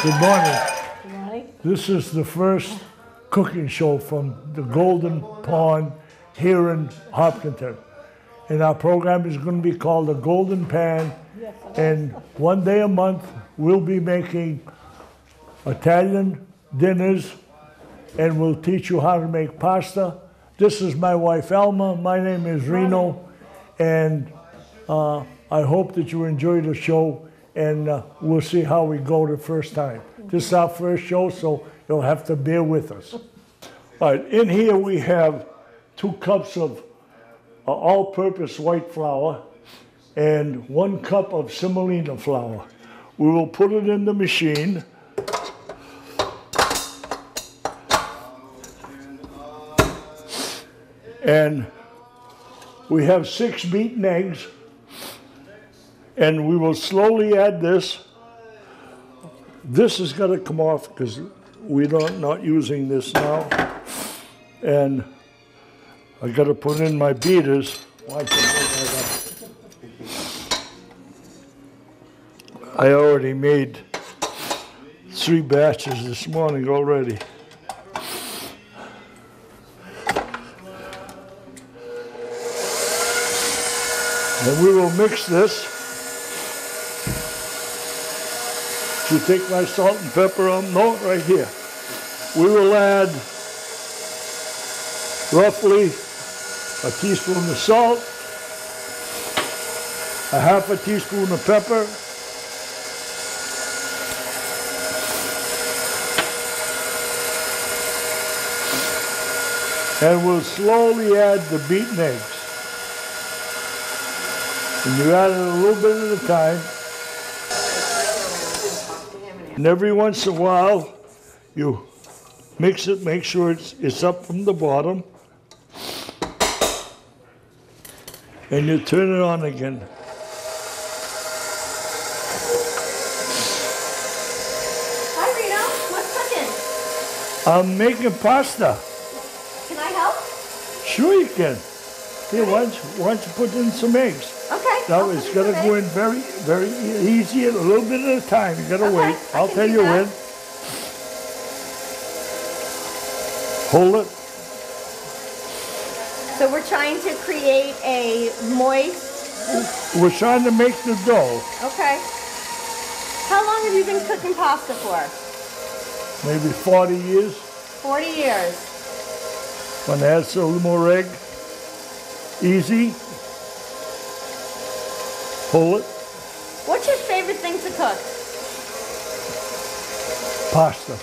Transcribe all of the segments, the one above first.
Good morning. Good morning. This is the first cooking show from the Golden Pond here in Hopkinton. And our program is going to be called the Golden Pan. And one day a month, we'll be making Italian dinners, and we'll teach you how to make pasta. This is my wife, Alma. My name is Reno. And I hope that you enjoy the show, and we'll see how we go the first time. This is our first show, so you'll have to bear with us. All right, in here we have 2 cups of all-purpose white flour and 1 cup of semolina flour. We will put it in the machine. And we have 6 beaten eggs, and we will slowly add this. This is going to come off because we're not using this now. And I got to put in my beaters. I already made 3 batches this morning already. And we will mix this. To take my salt and pepper on, no, right here. We will add roughly a teaspoon of salt, a half a teaspoon of pepper, and we'll slowly add the beaten eggs. And you add it a little bit at a time. And every once in a while, you mix it, make sure it's up from the bottom. And you turn it on again. Hi, Reno. What's cooking? I'm making pasta. Can I help? Sure you can. Here, why don't you put in some eggs? Okay. Now it's got to go in very, very easy, a little bit at a time. You got to wait. I'll tell you when. Hold it. So we're trying to create a moist. We're trying to make the dough. Okay. How long have you been cooking pasta for? Maybe 40 years. 40 years. Want to add a little more egg? Easy. Hold it. What's your favorite thing to cook? Pasta.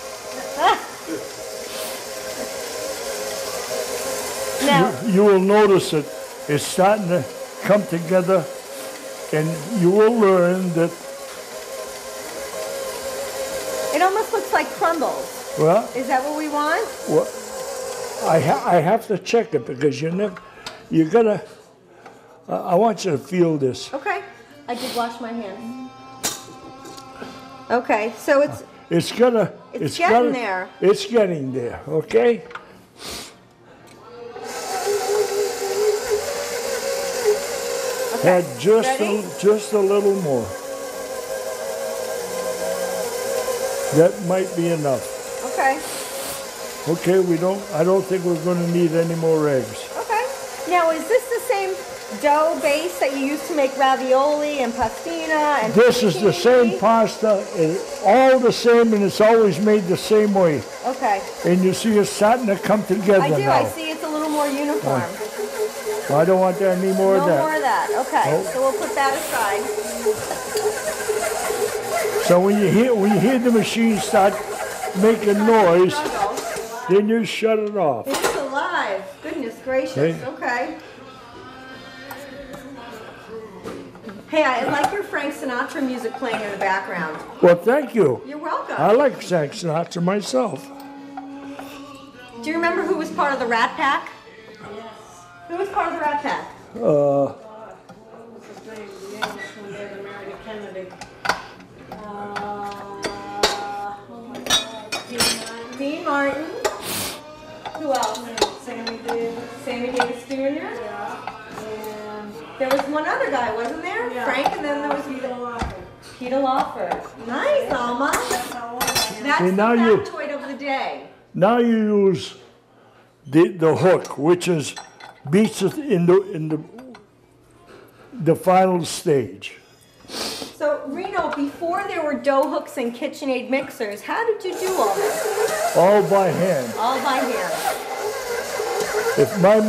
Now, You will notice that it's starting to come together, and you will learn that. it almost looks like crumbles. Well, Is that what we want? well I have to check it because you gotta. I want you to feel this. Okay. I did wash my hands. Okay, so it's getting there. It's getting there. Okay. Okay. Add just a little more. That might be enough. Okay. Okay, I don't think we're going to need any more eggs. Okay. Now, is this the same dough base that you use to make ravioli and pastina and This is the same pasta, it's all the same, and it's always made the same way. Okay. And you see it's starting to come together I do. now. I see it's a little more uniform. I don't want any more No of that. more of that. Okay. Nope. So we'll put that aside. So when you hear the machine start making noise, then you shut it off. It's alive. Goodness gracious. Okay. Hey, I like your Frank Sinatra music playing in the background. Well, thank you. You're welcome. I like Frank Sinatra myself. Do you remember who was part of the Rat Pack? Yes. Who was part of the Rat Pack? What was his name? The Englishman there that married a Kennedy. Oh my God. Dean Martin. Who else? Sammy Davis. Sammy Davis Jr. Yeah. And There was one other guy, wasn't there? yeah. Frank, and then there was He's alive. Peter Lawford. Nice, Alma. That's how old I am. That's See, the now you- factoid of the day. Now you use the hook, which is beats it in the final stage. So, Reno, before there were dough hooks and KitchenAid mixers, how did you do all this? All by hand. All by hand. If my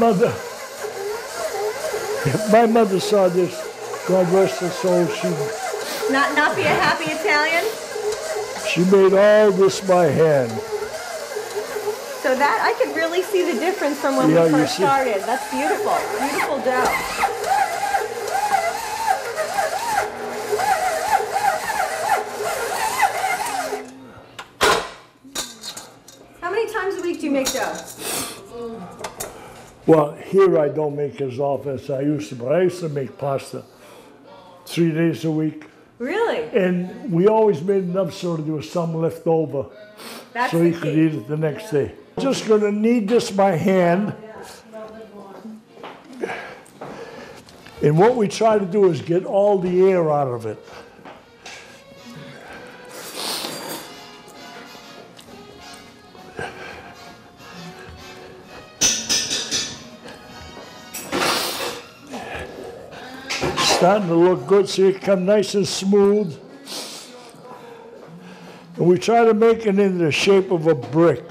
mother saw this, God rest her soul, Not be a happy Italian? she made all this by hand. So that, I could really see the difference from when Yeah, we you first see. started. That's beautiful. Beautiful dough. How many times a week do you make dough? Well, here I don't make as often as I used to, but I used to make pasta 3 days a week. Really? And we always made enough so that there was some left over, That's so the you could key. eat it the next day. Just gonna knead this by hand. And what we try to do is get all the air out of it. Starting to look good, see it come nice and smooth. And we try to make it in the shape of a brick.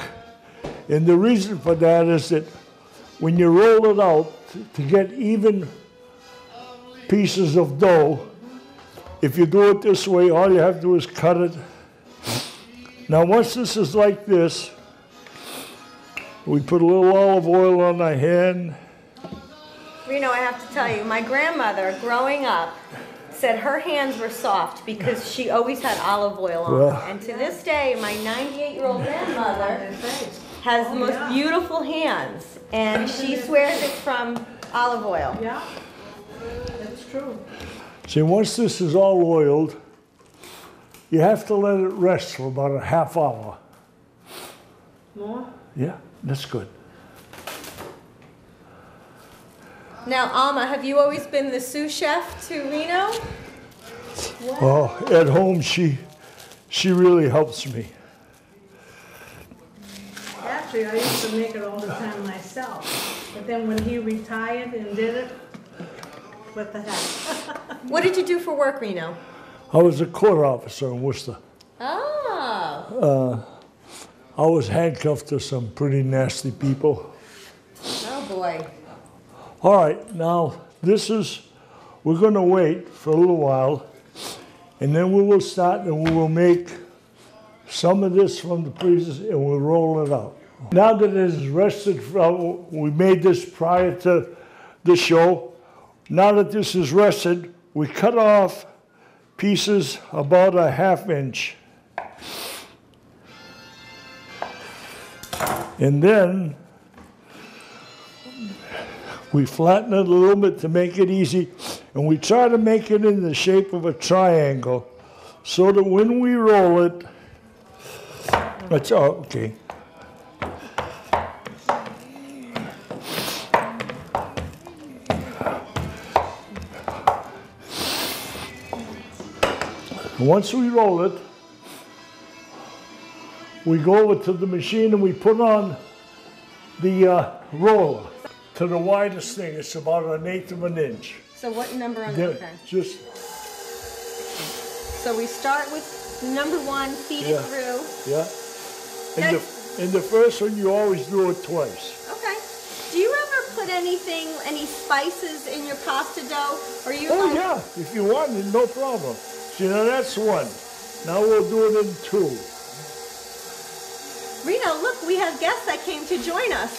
And the reason for that is that when you roll it out, to get even pieces of dough, if you do it this way, all you have to do is cut it. Now once this is like this, we put a little olive oil on our hand. Reno, I have to tell you, my grandmother, growing up, said her hands were soft because she always had olive oil on Well. them. And to this day, my 98-year-old grandmother has the most beautiful hands. And she swears it's from olive oil. Yeah, that's true. See, once this is all oiled, you have to let it rest for about a half hour. More? Yeah, that's good. Now, Alma, have you always been the sous chef to Reno? Oh, at home, she really helps me. Actually, I used to make it all the time myself. But then when he retired and did it, what the heck? What did you do for work, Reno? I was a court officer in Worcester. Oh. I was handcuffed to some pretty nasty people. Oh, boy. All right, now we're gonna wait for a little while, and then we will start and we will make some of this from the pieces and we'll roll it out. Now that it is rested, we made this prior to the show. Now that this is rested, we cut off pieces about a ½ inch. And then we flatten it a little bit to make it easy, and we try to make it in the shape of a triangle so that when we roll it, that's okay. Once we roll it, we go over to the machine and we put on the roller to the widest thing. It's about 1/8 of an inch. So what number on the Then okay. just, So we start with number 1, feed it Yeah. through. yeah. Now- In the first one, you always do it twice. Okay. Do you ever put any spices in your pasta dough? Or you Oh, like, yeah, if you want it, no problem. See, now that's one. Now we'll do it in 2. Reno, look, we have guests that came to join us.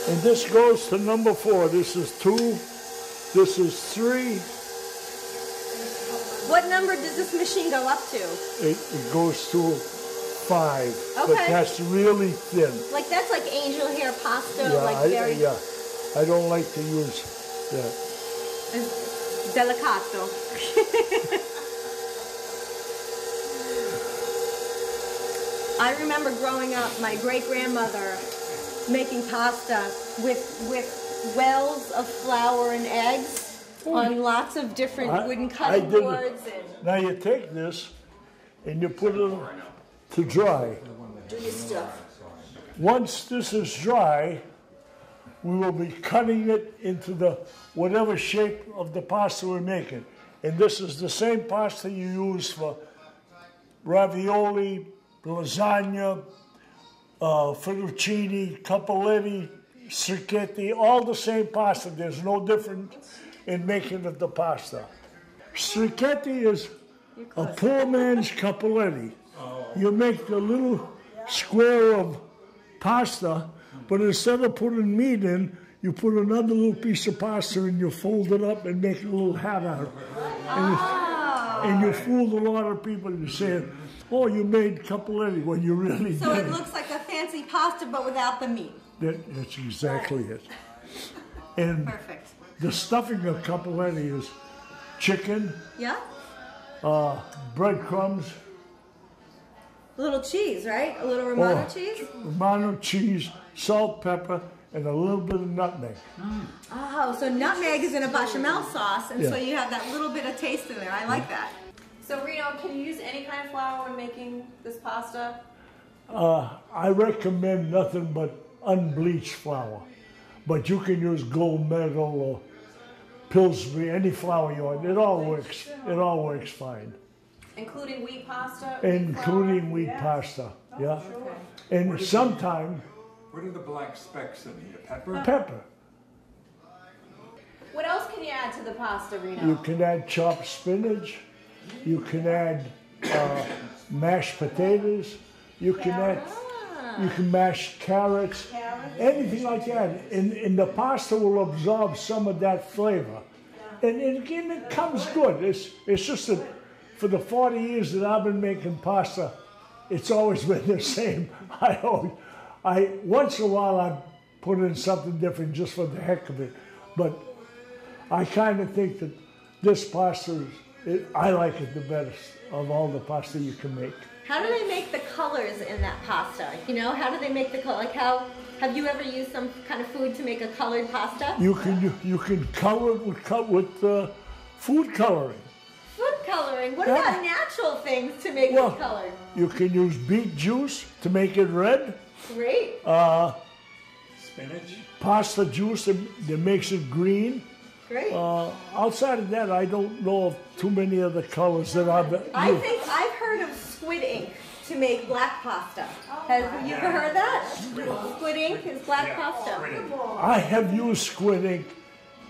And this goes to number 4. This is 2. This is 3. What number does this machine go up to? It goes to 5. But Okay. that's really thin. Like that's like angel hair pasta, Yeah, like very I don't like to use that. delicato. I remember growing up, my great grandmother making pasta with wells of flour and eggs on lots of different wooden cutting did it. boards. And Now you take this and you put it to dry. do your stuff. Once this is dry, we will be cutting it into the whatever shape of the pasta we're making. And this is the same pasta you use for ravioli, lasagna, fettuccine, cappelletti, circetti, all the same pasta. There's no difference in making of the pasta. Circetti is a poor man's cappelletti. You make the little square of pasta, but instead of putting meat in, you put another little piece of pasta and you fold it up and make a little hat out of it. And you fooled a lot of people. You say, oh, you made cappelletti when you really So did. it looks like a fancy pasta, but without the meat. That's exactly it. And Perfect. the stuffing of cappelletti is chicken, Yeah? breadcrumbs, A little cheese, right? A little Romano cheese? Romano cheese, salt, pepper, and a little bit of nutmeg. Oh, so nutmeg is in a bechamel sauce, and so Yeah. you have that little bit of taste in there. I like that. So Reno, can you use any kind of flour when making this pasta? I recommend nothing but unbleached flour. But you can use gold medal or Pillsbury, any flour you want. It all works. It all works fine. Including wheat pasta? Including wheat pasta. Yeah. And sometimes What are the black specks in here? Pepper? pepper. What else can you add to the pasta, Reno? You can add chopped spinach. You can add mashed potatoes. You can add. You can mash carrots. Anything like that. And the pasta will absorb some of that flavor. And again, it comes good. It's just that for the 40 years that I've been making pasta, it's always been the same. Once in a while I put in something different just for the heck of it. But I kind of think that this pasta, I like it the best of all the pasta you can make. How do they make the colors in that pasta? You know, how do they make the color? Like how, have you ever used some kind of food to make a colored pasta? You can color it with food coloring. Food coloring? What Yeah. about natural things to make Well, it colored? You can use beet juice to make it red. Great. Spinach? Pasta juice that makes it green. Great. Outside of that, I don't know of too many other colors that I've I used. think I've heard of squid ink to make black pasta. Have you ever heard that? Squid ink is black pasta. I have used squid ink.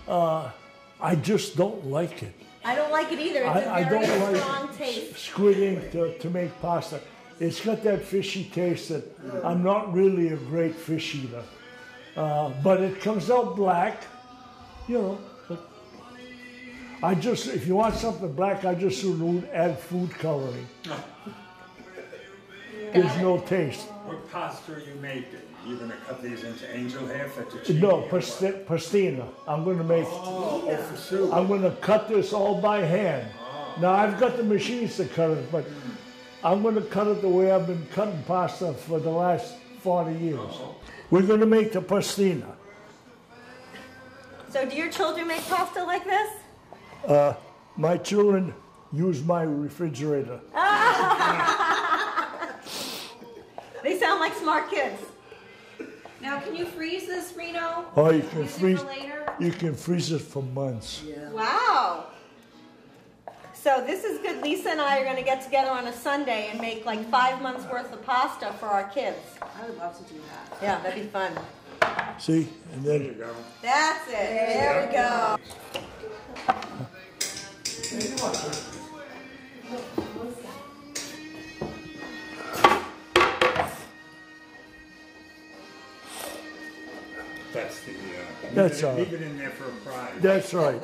I just don't like it. I don't like it either. It's I a very don't strong like taste. squid ink to make pasta. It's got that fishy taste that I'm not really a great fish eater. But it comes out black, you know. If you want something black, I just would add food coloring. There's no taste. What pasta are you making? You're going to cut these into angel hair, fettuccine? No, pastina. I'm going to make. Oh, for soup. I'm going to cut this all by hand. Now I've got the machines to cut it, but I'm going to cut it the way I've been cutting pasta for the last 40 years. We're going to make the pastina. So do your children make pasta like this? My children use my refrigerator. They sound like smart kids. Now, can you freeze this, Reno? Oh, you can Use it freeze. for later? You can freeze it for months. Wow. So this is good. Lisa and I are going to get together on a Sunday and make like 5 months worth of pasta for our kids. I would love to do that. Yeah, that'd be fun. See, and There then you go. That's it. There we go. That's the. That's all right. Leave it in there for a fry. that's right.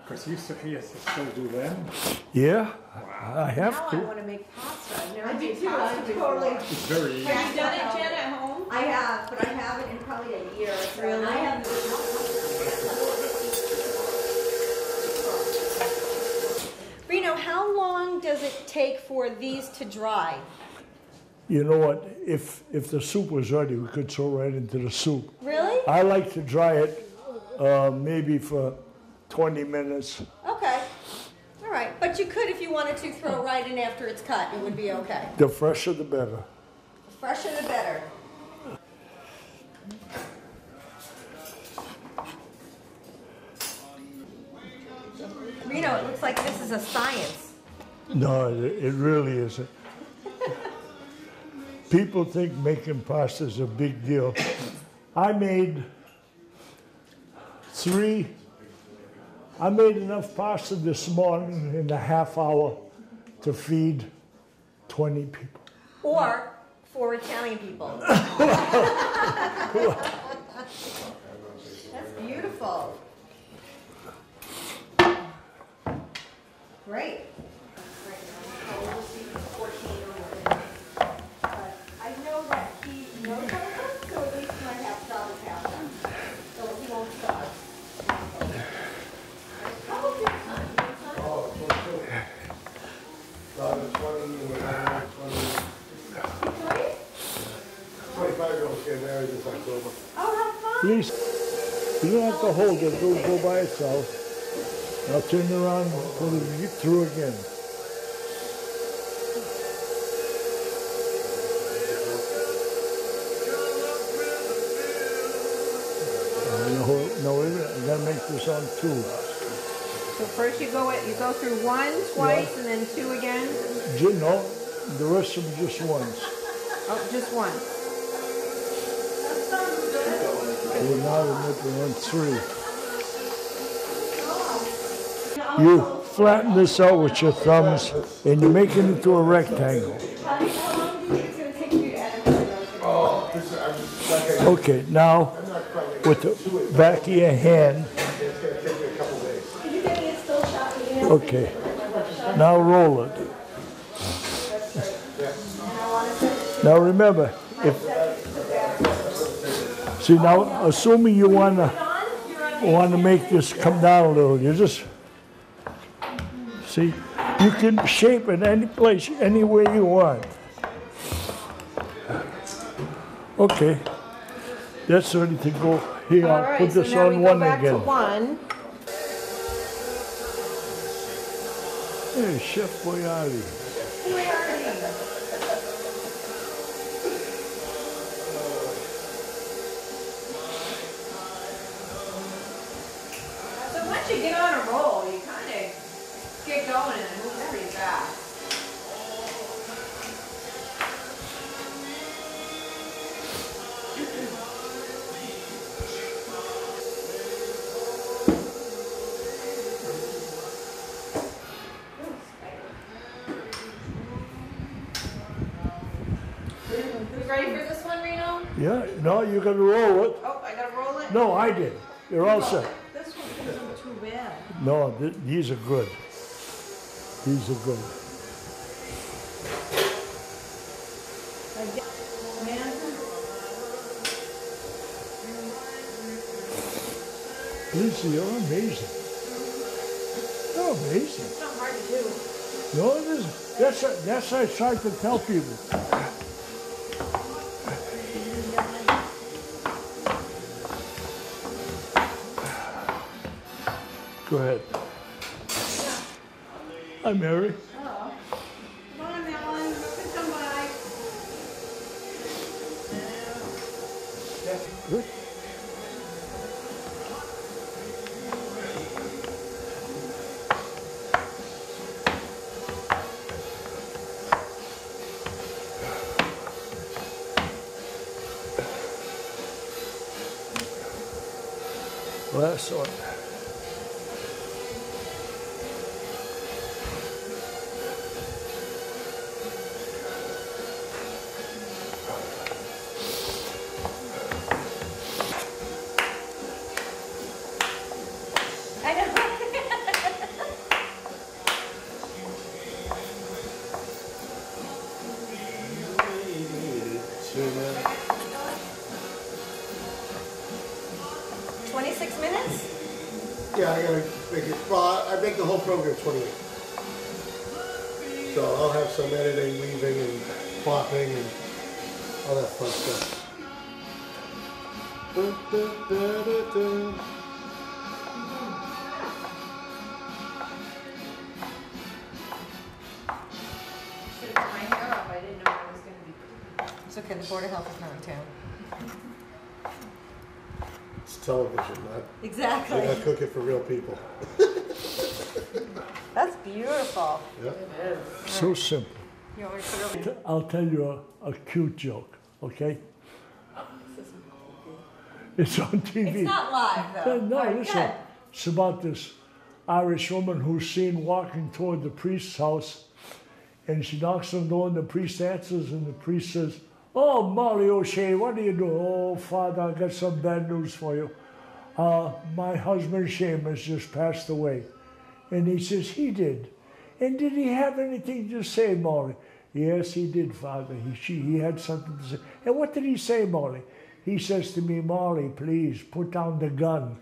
Because he has to still do them. Yeah, I have Now I to. want to make pasta. I've never I do made too. pasta I before. totally. It's very easy. Have you done it, Jen, at home? I have, but I haven't in probably a year or so. Really? I have. Reno, how long does it take for these to dry? You know what? If the soup was ready, we could throw right into the soup. Really? I like to dry it maybe for 20 minutes. Okay. All right. But you could, if you wanted to, throw it right in after it's cut. It would be okay. The fresher the better. The fresher the better. Reno, it looks like this is a science. No, it really isn't. People think making pasta is a big deal. I made enough pasta this morning in a half hour to feed 20 people. Or 4 Italian people. That's beautiful. Great. But I know that he knows how to cook, so at least he might have solid pasta. So he won't starve. How old is your son? Oh, 25-year-old getting married this October. Oh, how fun. Please, you don't have to hold it. It'll go by itself. I'll turn it around and put it through again. No, wait a minute. I gotta make this on 2. So first you go through 1 twice, and then 2 again. No, the rest of them just once. Oh, just 1. So now we're making on 3. You flatten this out with your thumbs, and you make it into a rectangle. Okay, now with the back of your hand. Okay, now roll it. Now remember, see now, assuming you want to make this come down a little, you just see, you can shape it any place, any way you want. Okay, that's ready to go. Here, I'll put this on 1 again. 1. Hey, Chef Boyardi. So once you get on a roll, you kind of get going and it moves pretty fast. We ready for this one, Reno? Yeah, no, you gotta roll it. Oh, I gotta roll it? No, I did. You're all set. This one isn't too bad. No, these are good. These are good. Lisa, you're amazing. You're amazing. It's not hard to do. No, it isn't. That's what I try to tell people. Go ahead. Hi, Mary. Come on, Ellen, come by. Good. Last one. I know. 26 minutes? Yeah, I gotta make it, well, I make the whole program 28. So I'll have some editing, weaving, and plopping, and all that fun stuff. Should have put my hair up. I didn't know I was going to be. It's okay, the Board of Health is not in town. It's television, not. Exactly. You're not cooking for real people. That's beautiful. Yeah. So simple. You want me to put it over? I'll tell you a cute joke, okay? It's on TV. It's not live though. No, All right, listen. good. It's about this Irish woman who's seen walking toward the priest's house, and she knocks on the door, and the priest answers, and the priest says, "Oh, Molly O'Shea, what do you do?" "Oh, Father, I got some bad news for you. My husband Seamus just passed away." And he says, "He did. And did he have anything to say, Molly?" "Yes, he did, Father. He had something to say." "And what did he say, Molly?" "He says to me, 'Molly, please put down the gun.'"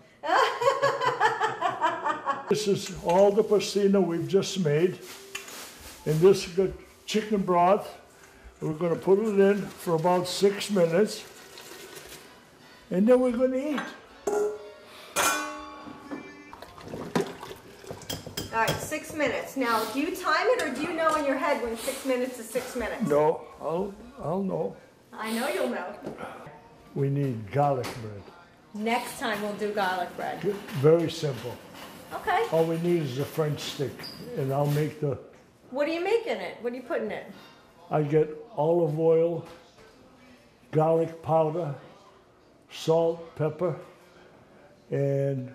This is all the pastina we've just made. And this is good chicken broth. We're going to put it in for about 6 minutes. And then we're going to eat. All right, 6 minutes. Now, do you time it or do you know in your head when 6 minutes is 6 minutes? No, I'll know. I know you'll know. We need garlic bread. Next time we'll do garlic bread. Very simple. Okay. All we need is a French stick. And I'll make What do you make in it? What do you put in it? I get olive oil, garlic powder, salt, pepper, and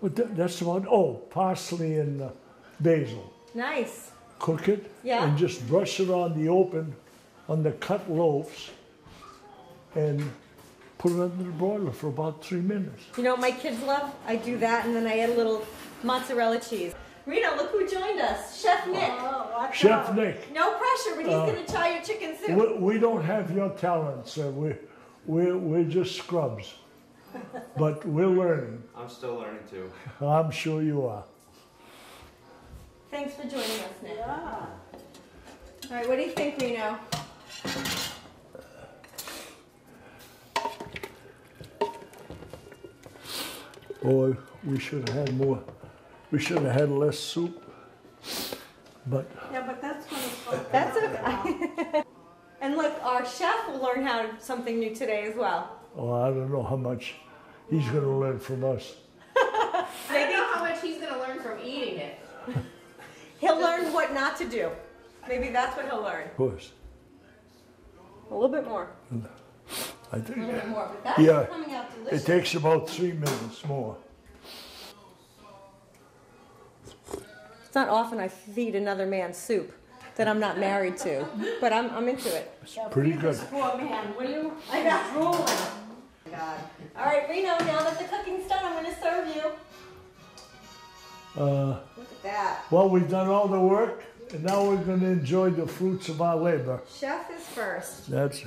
that's about, parsley and basil. Nice. Cook it Yeah. and just brush it on the cut loaves, and put it under the broiler for about 3 minutes. You know what my kids love? I do that and then I add a little mozzarella cheese. Reno, look who joined us. Chef Nick. Oh, watch Chef out. Nick, No pressure, but he's going to try your chicken soup. we don't have your talent, sir. We're just scrubs. But we're learning. I'm still learning too. I'm sure you are. Thanks for joining us, Nick. Yeah. All right, what do you think, Reno? Boy, we should have had more. We should have had less soup. But Yeah, but that's what it's called. That's okay. And look, our chef will learn something new today as well. I don't know how much he's going to learn from us. I don't know how much he's going to learn from eating it. He'll learn what not to do. Maybe that's what he'll learn. Of course. A little bit more. I A think. little bit more. But that's Yeah. coming out It delicious. takes about 3 minutes more. It's not often I feed another man soup that I'm not married to, but I'm into it. It's pretty good. Poor man, will you? I got drooling. God. All right, Reno, now that the cooking's done, I'm going to serve you. Look at that. Well, we've done all the work, and now we're going to enjoy the fruits of our labor. Chef is first. That's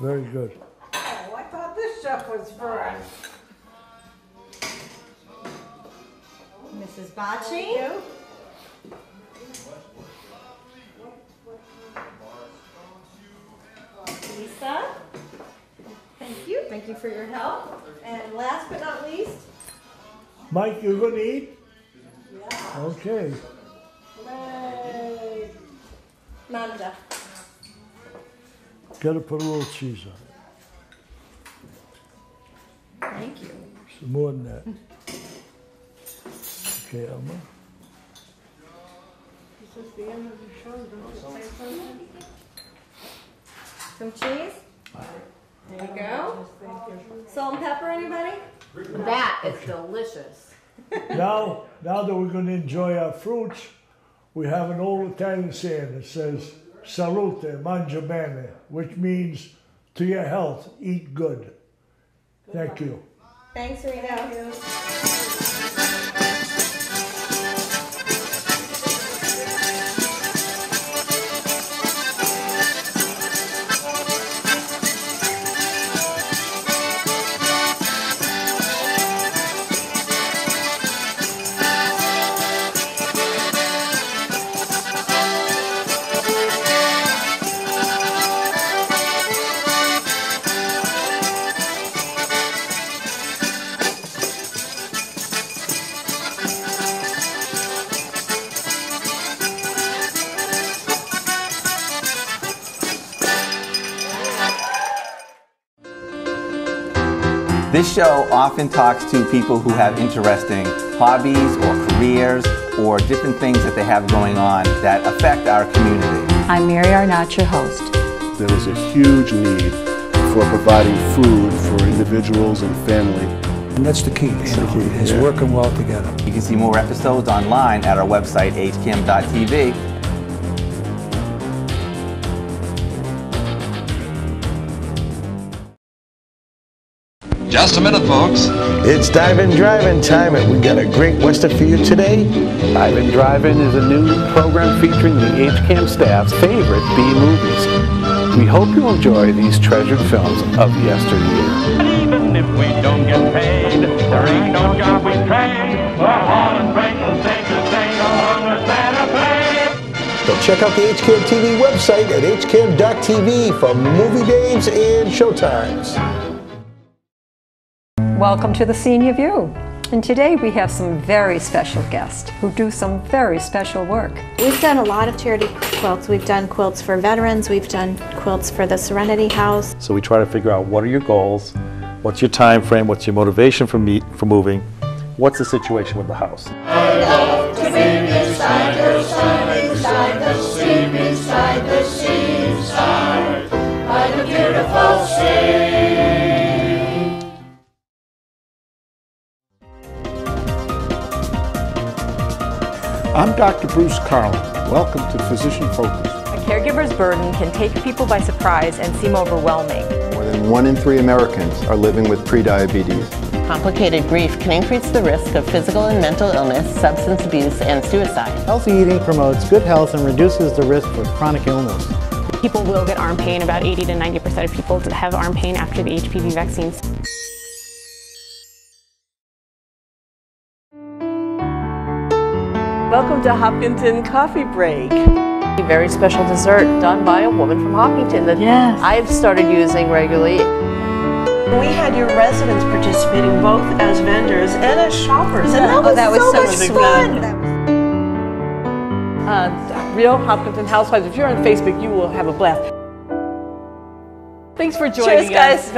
very good. Oh, I thought this stuff was first. Mrs. Bocci. Lisa. Thank you. Thank you for your help. And last but not least, Mike, you're going to eat? Yeah. Okay. Yay. Manda. Got to put a little cheese on it. Thank you. Some more than that. Okay, Elma. This is the end of the show. Don't you say something? Some cheese. There you go. Salt and pepper, anybody? That is delicious. Now that we're going to enjoy our fruits, we have an old Italian saying that says, "Salute, mangia bene," which means, to your health, eat good. Thank you. Thanks, Reno. This show often talks to people who have interesting hobbies or careers or different things that they have going on that affect our community. I'm Mary Arnott, your host. There is a huge need for providing food for individuals and family. And that's the key, is working well together. You can see more episodes online at our website, hkim.tv. Just a minute, folks. It's Dive-In Drive-In time, and we got a great Western for you today. Dive-In Drive-In is a new program featuring the HCAM staff's favorite B-movies. We hope you enjoy these treasured films of yesteryear. Even if we don't get paid, there ain't no job we trade. We're hauling freight and safe to say along with Santa Fe. So check out the HCAM TV website at hcam.tv for movie days and showtimes. Welcome to the Senior View. And today we have some very special guests who do some very special work. We've done a lot of charity quilts. We've done quilts for veterans. We've done quilts for the Serenity House. So we try to figure out what are your goals, what's your time frame, what's your motivation for moving, what's the situation with the house. I love to be beside your side, beside the sea, beside the seaside, by the beautiful sea. I'm Dr. Bruce Carlin. Welcome to Physician Focus. A caregiver's burden can take people by surprise and seem overwhelming. More than 1 in 3 Americans are living with prediabetes. Complicated grief can increase the risk of physical and mental illness, substance abuse, and suicide. Healthy eating promotes good health and reduces the risk for chronic illness. People will get arm pain. About 80 to 90% of people have arm pain after the HPV vaccines. Welcome to Hopkinton Coffee Break. A very special dessert done by a woman from Hopkinton that I've started using regularly. We had your residents participating both as vendors and as shoppers, and that was so much fun. Real Hopkinton Housewives, if you're on Facebook, you will have a blast. Thanks for joining us. Cheers, guys.